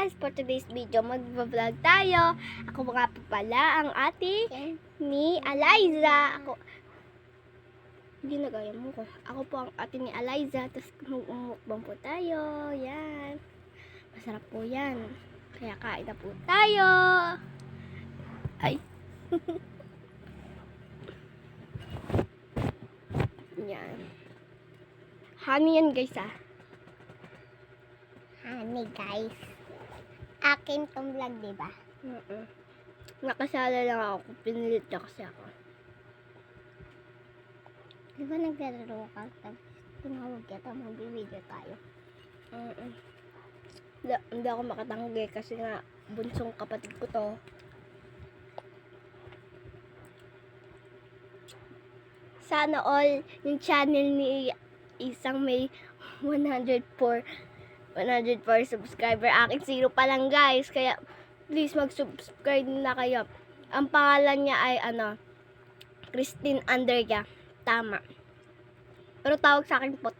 guys, for today's video, mag-vlog tayo. Ako nga po pala ang ate ni Eliza. Ginagaya mo ko. Ako po ang ate ni Eliza. Tapos umukbang po tayo. Yan. Masarap po yan. Kaya kain na po tayo. Ay. Yan. Honey yan guys ah. Honey guys. Akin tong vlog, diba? Nakasala lang ako. Pinilit na kasi ako. Diba naglalaro ka? Tapos tinawag kita, mag-video tayo. Hindi ako makatanggi kasi nga bunsong kapatid ko to. Sana all yung channel ni isang may 104 subscriber. Akin 0 pa lang guys. Kaya please mag-subscribe na kayo. Ang pangalan niya ay Christine Andrea. Tama. Pero tawag sa akin pot.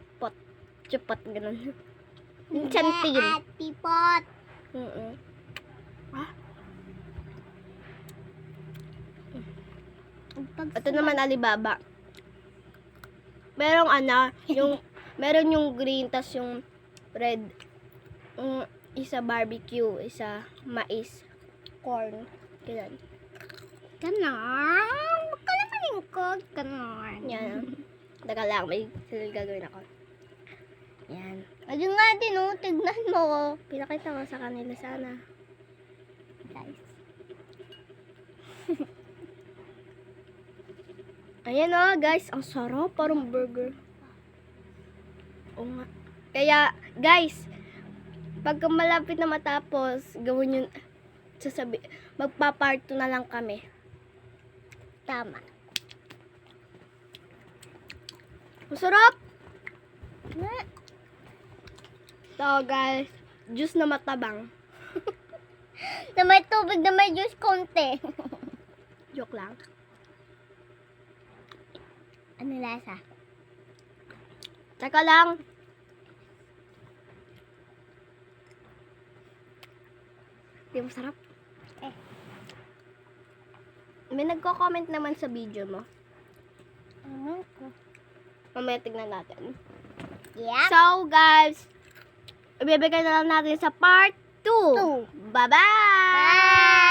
Chupot ganun. Yung chantil. Ate Pot. Ito naman Alibaba. Meron yung green tas yung red. Isa barbecue, isa mais, corn. Ganun. Ganon. Huwag ka naman lingkod. Ganon. Yan. Teka lang, may gagawin ako. Yan. Ayun nga din, oh. Tignan mo, oh. Pinakita ko sa kanila sana. Guys. Ayan guys. Ang sarap. Parang burger. Oo nga. Kaya, guys, pagka malapit na matapos, gawin yun, magpa-part 2 na lang kami. Tama. Masarap! So, guys, juice na matabang. Na may tubig na may juice konti. Joke lang. Ano lasa? Teka lang. Di masarap? May nagko-comment naman sa video mo. Mamaya tignan natin. Yeah. So, guys, ibibigay na lang natin sa part 2. Bye-bye! Bye!